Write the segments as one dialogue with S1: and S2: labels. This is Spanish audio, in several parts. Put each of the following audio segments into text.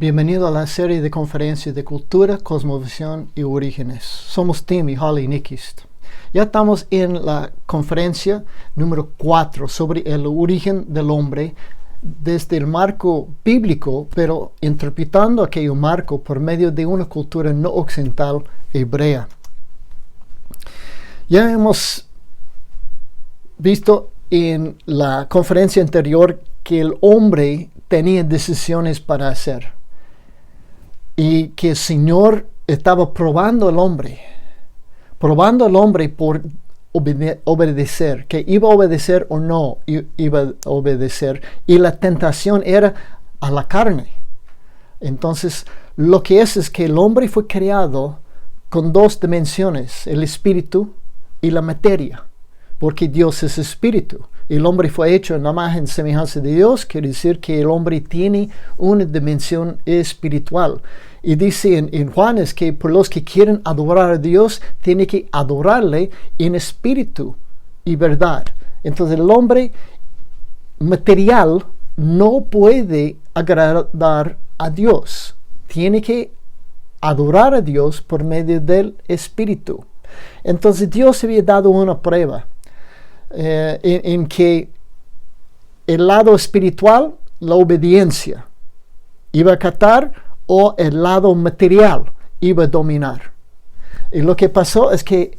S1: Bienvenido a la serie de conferencias de cultura, cosmovisión y orígenes. Somos Tim y Holly Nikist. Ya estamos en la conferencia número 4 sobre el origen del hombre desde el marco bíblico, pero interpretando aquello marco por medio de una cultura no occidental hebrea. Ya hemos visto en la conferencia anterior que el hombre tenía decisiones para hacer y que el Señor estaba probando al hombre por obedecer, que iba a obedecer o no iba a obedecer, y la tentación era a la carne. Entonces lo que es que el hombre fue creado con dos dimensiones, el espíritu y la materia, porque Dios es espíritu. El hombre fue hecho en la imagen y semejanza de Dios, quiere decir que el hombre tiene una dimensión espiritual. Y dice en Juanes que por los que quieren adorar a Dios, tiene que adorarle en espíritu y verdad. Entonces el hombre material no puede agradar a Dios. Tiene que adorar a Dios por medio del espíritu. Entonces Dios había dado una prueba. En que el lado espiritual, la obediencia, iba a acatar, o el lado material iba a dominar. Y lo que pasó es que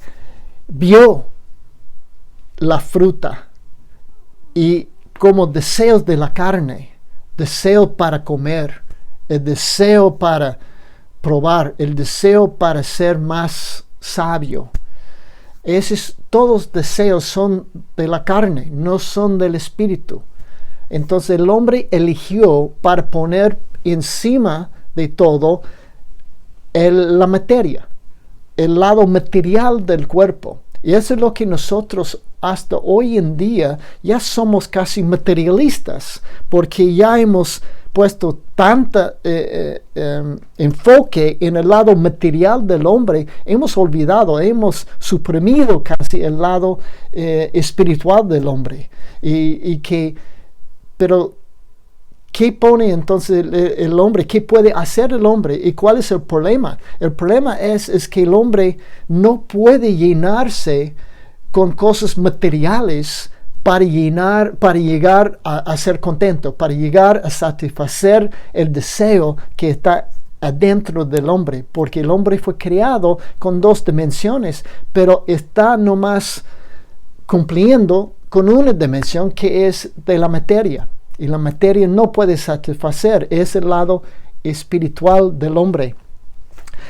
S1: vio la fruta y como deseos de la carne, deseo para comer, el deseo para probar, el deseo para ser más sabio. Todos deseos son de la carne, no son del espíritu. Entonces el hombre eligió para poner encima de todo la materia, el lado material del cuerpo. Y eso es lo que nosotros hasta hoy en día ya somos casi materialistas, porque ya hemos puesto tanta enfoque en el lado material del hombre, hemos olvidado, hemos suprimido casi el lado espiritual del hombre. Pero ¿qué pone entonces el hombre? ¿Qué puede hacer el hombre? ¿Y cuál es el problema? El problema es que el hombre no puede llenarse con cosas materiales para llegar a ser contento, para llegar a satisfacer el deseo que está adentro del hombre, porque el hombre fue creado con dos dimensiones, pero está nomás cumpliendo con una dimensión que es de la materia, y la materia no puede satisfacer, es el lado espiritual del hombre.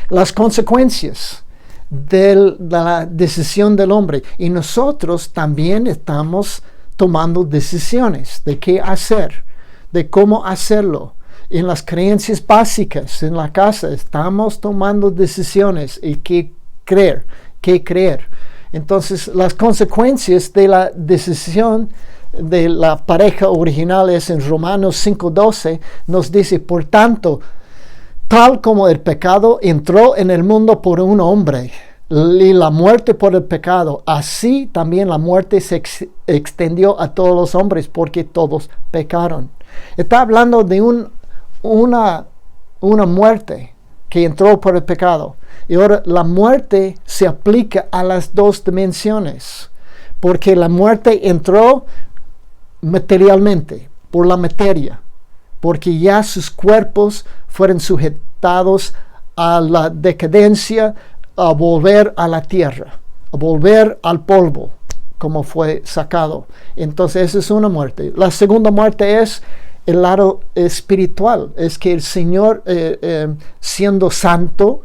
S1: Las consecuencias de la decisión del hombre, y nosotros también estamos tomando decisiones de qué hacer, de cómo hacerlo. En las creencias básicas en la casa estamos tomando decisiones y qué creer. Entonces las consecuencias de la decisión de la pareja original es en Romanos 5:12, nos dice: por tanto, tal como el pecado entró en el mundo por un hombre, y la muerte por el pecado, así también la muerte se extendió a todos los hombres, porque todos pecaron. Está hablando de una muerte que entró por el pecado. Y ahora la muerte se aplica a las dos dimensiones, porque la muerte entró materialmente, por la materia, porque ya sus cuerpos fueron sujetados a la decadencia, a volver a la tierra, a volver al polvo, como fue sacado. Entonces esa es una muerte. La segunda muerte es el lado espiritual, es que el Señor, siendo santo,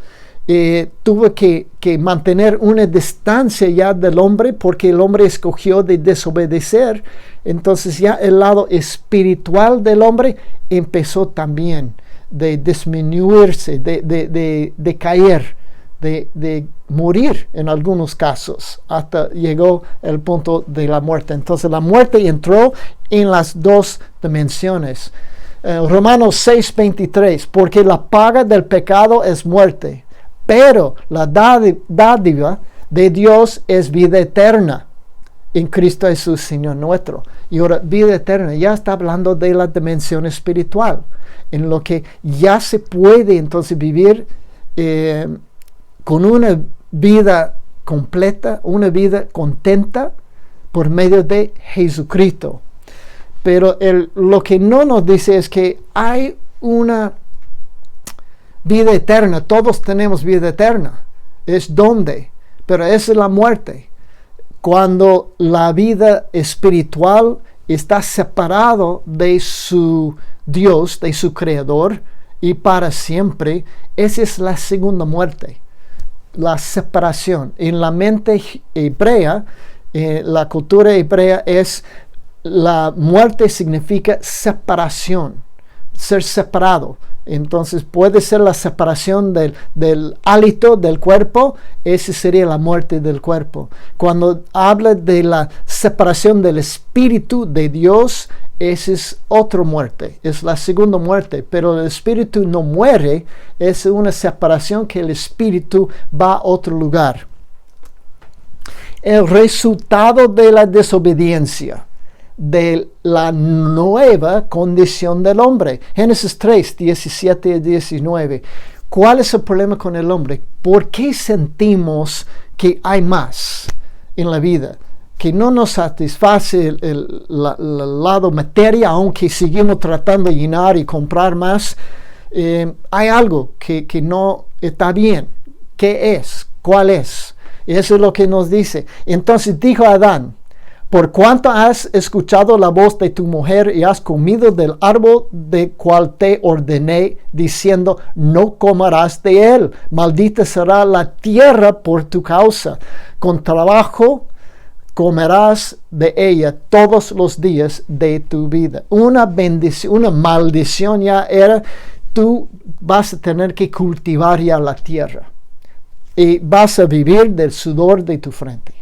S1: tuvo que mantener una distancia ya del hombre, porque el hombre escogió de desobedecer. Entonces ya el lado espiritual del hombre empezó también de disminuirse, de caer, de morir en algunos casos, hasta llegó el punto de la muerte. Entonces la muerte entró en las dos dimensiones. Romanos 6:23, porque la paga del pecado es muerte, pero la dádiva de Dios es vida eterna en Cristo Jesús, Señor nuestro. Y ahora, vida eterna, ya está hablando de la dimensión espiritual, en lo que ya se puede entonces vivir con una vida completa, una vida contenta por medio de Jesucristo. Pero lo que no nos dice es que hay una vida eterna. Todos tenemos vida eterna. Es donde, pero esa es la muerte. Cuando la vida espiritual está separado de su Dios, de su Creador, y para siempre, esa es la segunda muerte. La separación. En la mente hebrea, la cultura hebrea la muerte significa separación, ser separado. Entonces puede ser la separación del hálito del cuerpo, esa sería la muerte del cuerpo. Cuando habla de la separación del Espíritu de Dios, esa es otra muerte, es la segunda muerte, pero el Espíritu no muere, es una separación que el Espíritu va a otro lugar. El resultado de la desobediencia, de la nueva condición del hombre. Génesis 3, 17 y 19. ¿Cuál es el problema con el hombre? ¿Por qué sentimos que hay más en la vida? Que no nos satisface el lado materia, aunque seguimos tratando de llenar y comprar más. Hay algo que no está bien. ¿Qué es? ¿Cuál es? Eso es lo que nos dice. Entonces dijo Adán: por cuanto has escuchado la voz de tu mujer y has comido del árbol de cual te ordené, diciendo, no comerás de él, maldita será la tierra por tu causa. Con trabajo comerás de ella todos los días de tu vida. Una bendición, una maldición ya era, tú vas a tener que cultivar ya la tierra. Y vas a vivir del sudor de tu frente.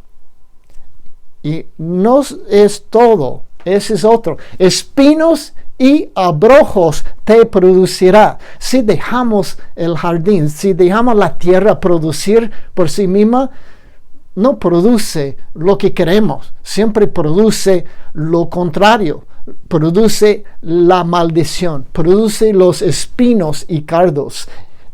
S1: Y no es todo, ese es otro. Espinos y abrojos te producirá. Si dejamos el jardín, si dejamos la tierra producir por sí misma, no produce lo que queremos, siempre produce lo contrario, produce la maldición, produce los espinos y cardos.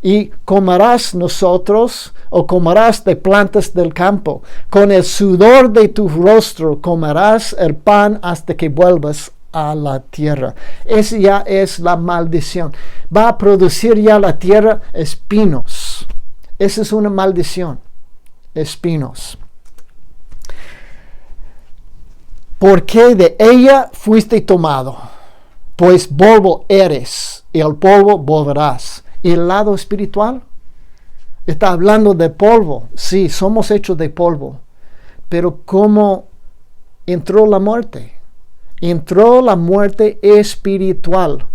S1: Y comerás nosotros, o comerás de plantas del campo. Con el sudor de tu rostro comerás el pan hasta que vuelvas a la tierra. Esa ya es la maldición. Va a producir ya la tierra espinos. Esa es una maldición. Espinos. Porque de ella fuiste tomado, pues polvo eres, y al polvo volverás. ¿Y el lado espiritual? Está hablando de polvo. Sí, somos hechos de polvo. Pero ¿cómo entró la muerte? Entró la muerte espiritual.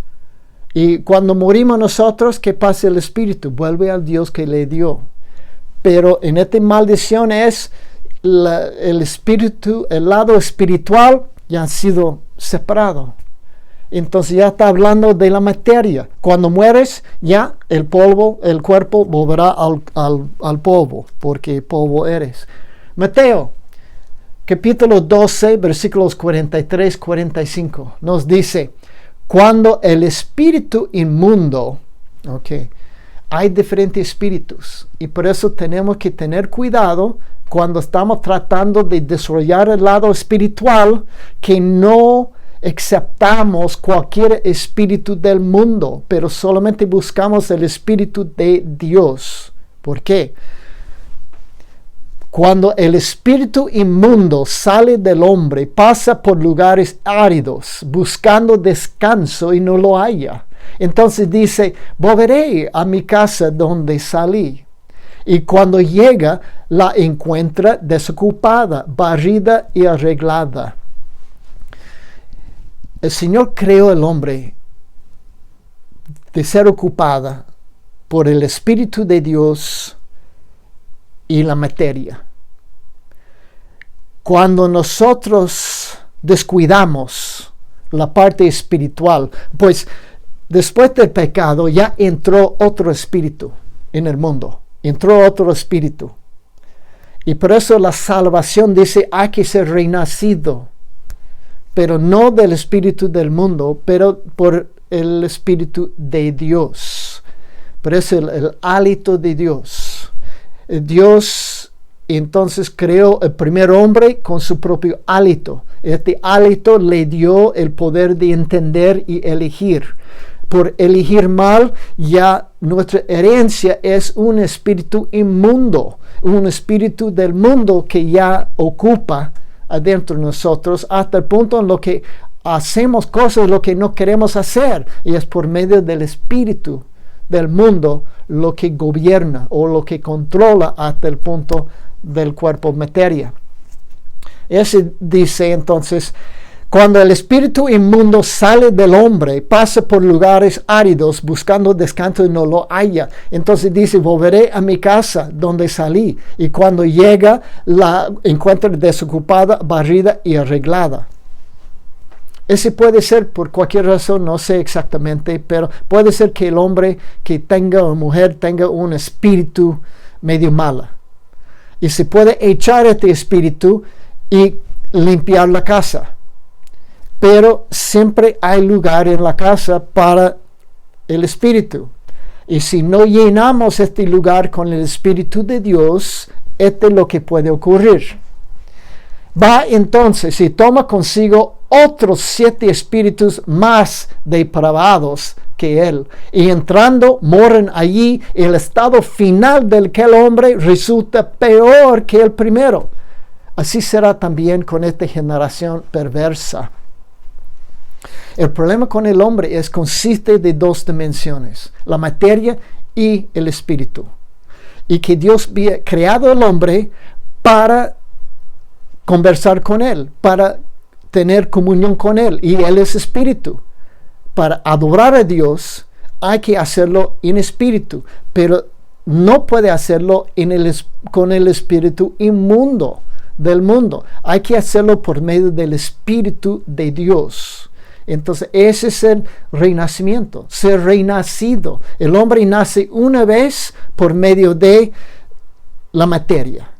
S1: Y cuando morimos nosotros, ¿qué pasa el espíritu? Vuelve al Dios que le dio. Pero en esta maldición es el espíritu, el lado espiritual ya ha sido separado. Entonces ya está hablando de la materia. Cuando mueres, ya el polvo, el cuerpo volverá al polvo, porque polvo eres. Mateo, capítulo 12, versículos 43-45, nos dice, cuando el espíritu inmundo, hay diferentes espíritus, y por eso tenemos que tener cuidado cuando estamos tratando de desarrollar el lado espiritual, que no aceptamos cualquier espíritu del mundo, pero solamente buscamos el espíritu de Dios. ¿Por qué? Cuando el espíritu inmundo sale del hombre, pasa por lugares áridos, buscando descanso y no lo halla. Entonces dice, volveré a mi casa donde salí. Y cuando llega, la encuentra desocupada, barrida y arreglada. El Señor creó al hombre de ser ocupada por el Espíritu de Dios y la materia. Cuando nosotros descuidamos la parte espiritual, pues después del pecado ya entró otro espíritu en el mundo. Entró otro espíritu. Y por eso la salvación dice, hay que ser renacido, pero no del espíritu del mundo, pero por el espíritu de Dios. Por eso el hálito de Dios. Dios entonces creó el primer hombre con su propio hálito. Este hálito le dio el poder de entender y elegir. Por elegir mal, ya nuestra herencia es un espíritu inmundo, un espíritu del mundo que ya ocupa adentro de nosotros, hasta el punto en lo que hacemos cosas lo que no queremos hacer, y es por medio del espíritu del mundo lo que gobierna o lo que controla hasta el punto del cuerpo materia. Ese dice entonces, cuando el espíritu inmundo sale del hombre, pasa por lugares áridos buscando descanso y no lo halla. Entonces dice, volveré a mi casa donde salí. Y cuando llega, la encuentra desocupada, barrida y arreglada. Ese puede ser por cualquier razón, no sé exactamente, pero puede ser que el hombre que tenga o mujer tenga un espíritu medio malo. Y se puede echar este espíritu y limpiar la casa. Pero siempre hay lugar en la casa para el espíritu. Y si no llenamos este lugar con el espíritu de Dios, esto es lo que puede ocurrir. Va entonces y toma consigo otros 7 espíritus más depravados que él, y entrando moran allí. El estado final del que el hombre resulta peor que el primero. Así será también con esta generación perversa. El problema con el hombre consiste de 2 dimensiones, la materia y el espíritu. Y que Dios había creado al hombre para conversar con él, para tener comunión con él, y él es espíritu. Para adorar a Dios hay que hacerlo en espíritu, pero no puede hacerlo con el espíritu inmundo del mundo. Hay que hacerlo por medio del espíritu de Dios. Entonces ese es el renacimiento, ser renacido. El hombre nace una vez por medio de la materia.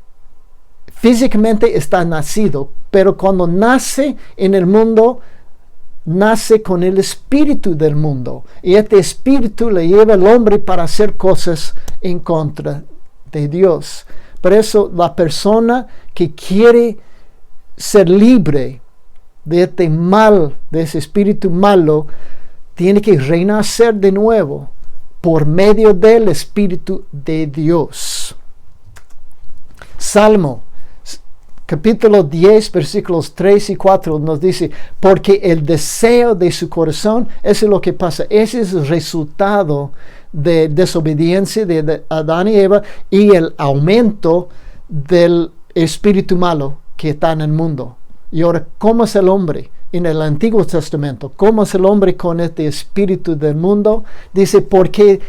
S1: Físicamente está nacido, pero cuando nace en el mundo, nace con el espíritu del mundo. Y este espíritu le lleva al hombre para hacer cosas en contra de Dios. Por eso la persona que quiere ser libre de este mal, de ese espíritu malo, tiene que renacer de nuevo por medio del Espíritu de Dios. Salmo capítulo 10, versículos 3 y 4 nos dice, porque el deseo de su corazón, eso es lo que pasa, ese es el resultado de desobediencia de Adán y Eva y el aumento del espíritu malo que está en el mundo. Y ahora, ¿cómo es el hombre en el Antiguo Testamento? ¿Cómo es el hombre con este espíritu del mundo? Dice, porque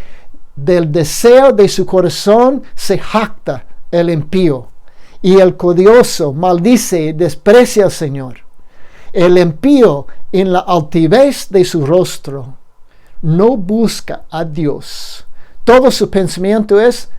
S1: del deseo de su corazón se jacta el impío, y el codicioso maldice y desprecia al Señor. El impío en la altivez de su rostro no busca a Dios. Todo su pensamiento es,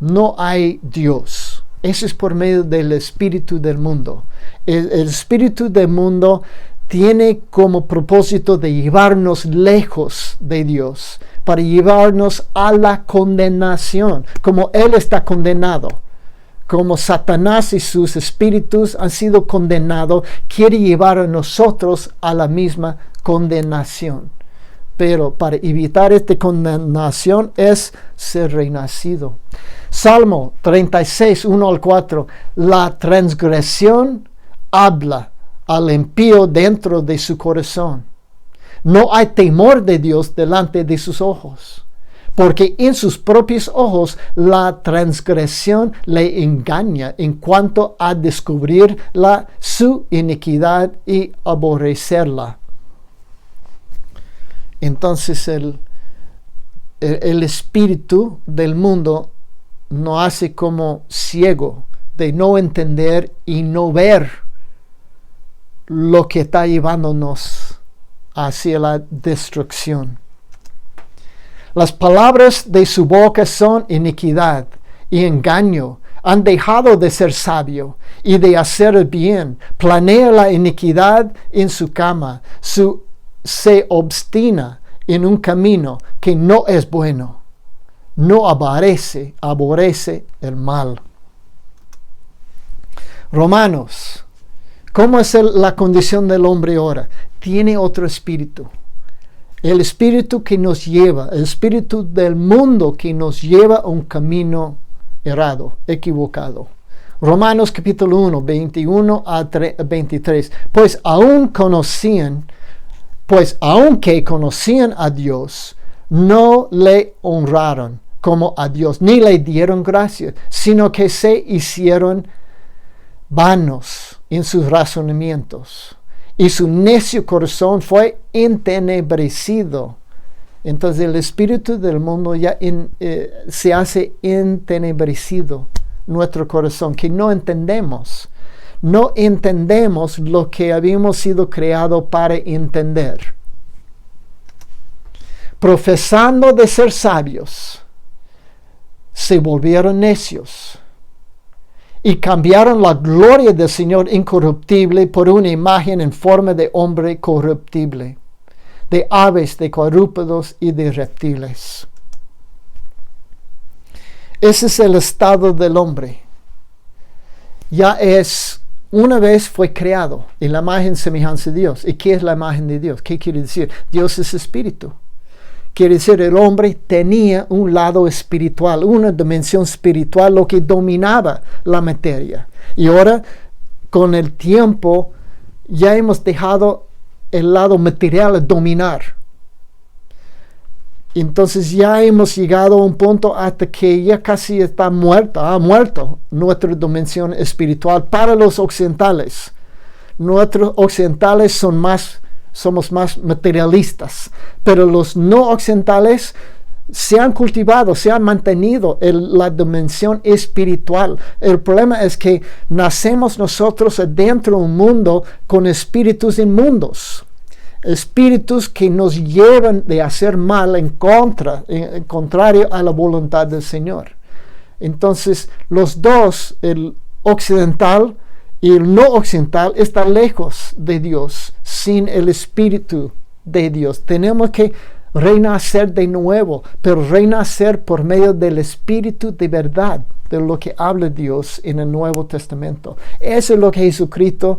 S1: no hay Dios. Eso es por medio del espíritu del mundo. El espíritu del mundo tiene como propósito de llevarnos lejos de Dios, para llevarnos a la condenación, como Él está condenado. Como Satanás y sus espíritus han sido condenados, quiere llevar a nosotros a la misma condenación. Pero para evitar esta condenación es ser renacido. Salmo 36, 1 al 4. La transgresión habla al impío dentro de su corazón. No hay temor de Dios delante de sus ojos, porque en sus propios ojos la transgresión le engaña en cuanto a descubrir su iniquidad y aborrecerla. Entonces el espíritu del mundo nos hace como ciego de no entender y no ver lo que está llevándonos hacia la destrucción. Las palabras de su boca son iniquidad y engaño. Han dejado de ser sabio y de hacer el bien. Planea la iniquidad en su cama. Se obstina en un camino que no es bueno. No aborrece el mal. Romanos. ¿Cómo es la condición del hombre ahora? Tiene otro espíritu. El espíritu que nos lleva, el espíritu del mundo que nos lleva a un camino errado, equivocado. Romanos capítulo 1, 21 a 23. Pues aunque conocían a Dios, no le honraron como a Dios, ni le dieron gracias, sino que se hicieron vanos en sus razonamientos, y su necio corazón fue entenebrecido. Entonces el espíritu del mundo ya se hace entenebrecido nuestro corazón, que no entendemos lo que habíamos sido creados para entender. Profesando de ser sabios, se volvieron necios y cambiaron la gloria del Señor incorruptible por una imagen en forma de hombre corruptible, de aves, de cuadrúpedos y de reptiles. Ese es el estado del hombre. Una vez fue creado en la imagen y semejanza de Dios. ¿Y qué es la imagen de Dios? ¿Qué quiere decir? Dios es espíritu. Quiere decir, el hombre tenía un lado espiritual, una dimensión espiritual, lo que dominaba la materia. Y ahora, con el tiempo, ya hemos dejado el lado material dominar. Entonces ya hemos llegado a un punto hasta que ya casi ha muerto nuestra dimensión espiritual para los occidentales. Nuestros occidentales somos más materialistas, pero los no occidentales se han cultivado, se han mantenido la dimensión espiritual. El problema es que nacemos nosotros dentro de un mundo con espíritus inmundos, espíritus que nos llevan de hacer mal en contrario a la voluntad del Señor. Entonces los dos, el occidental y el no occidental, están lejos de Dios, sin el Espíritu de Dios. Tenemos que renacer de nuevo, pero renacer por medio del Espíritu de verdad, de lo que habla Dios en el Nuevo Testamento. Eso es lo que Jesucristo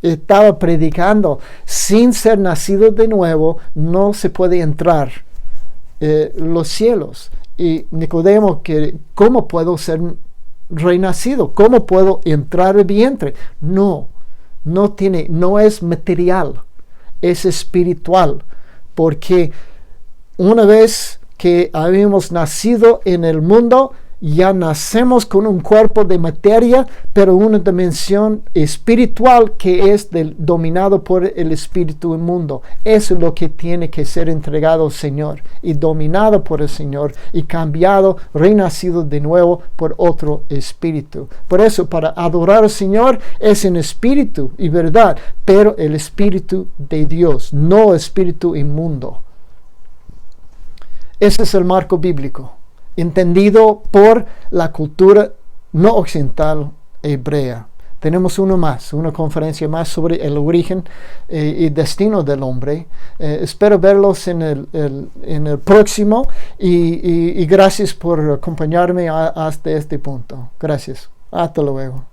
S1: estaba predicando. Sin ser nacido de nuevo, no se puede entrar los cielos. Y Nicodemo, ¿cómo puedo ser renacido? ¿Cómo puedo entrar al vientre? No es material, es espiritual, porque una vez que habíamos nacido en el mundo, ya nacemos con un cuerpo de materia, pero una dimensión espiritual que es dominado por el espíritu inmundo. Eso es lo que tiene que ser entregado al Señor y dominado por el Señor y cambiado, renacido de nuevo por otro espíritu. Por eso, para adorar al Señor es en espíritu y verdad, pero el espíritu de Dios, no espíritu inmundo. Ese es el marco bíblico, entendido por la cultura no occidental hebrea. Tenemos una conferencia más sobre el origen y destino del hombre. Espero verlos en el próximo y gracias por acompañarme hasta este punto. Gracias. Hasta luego.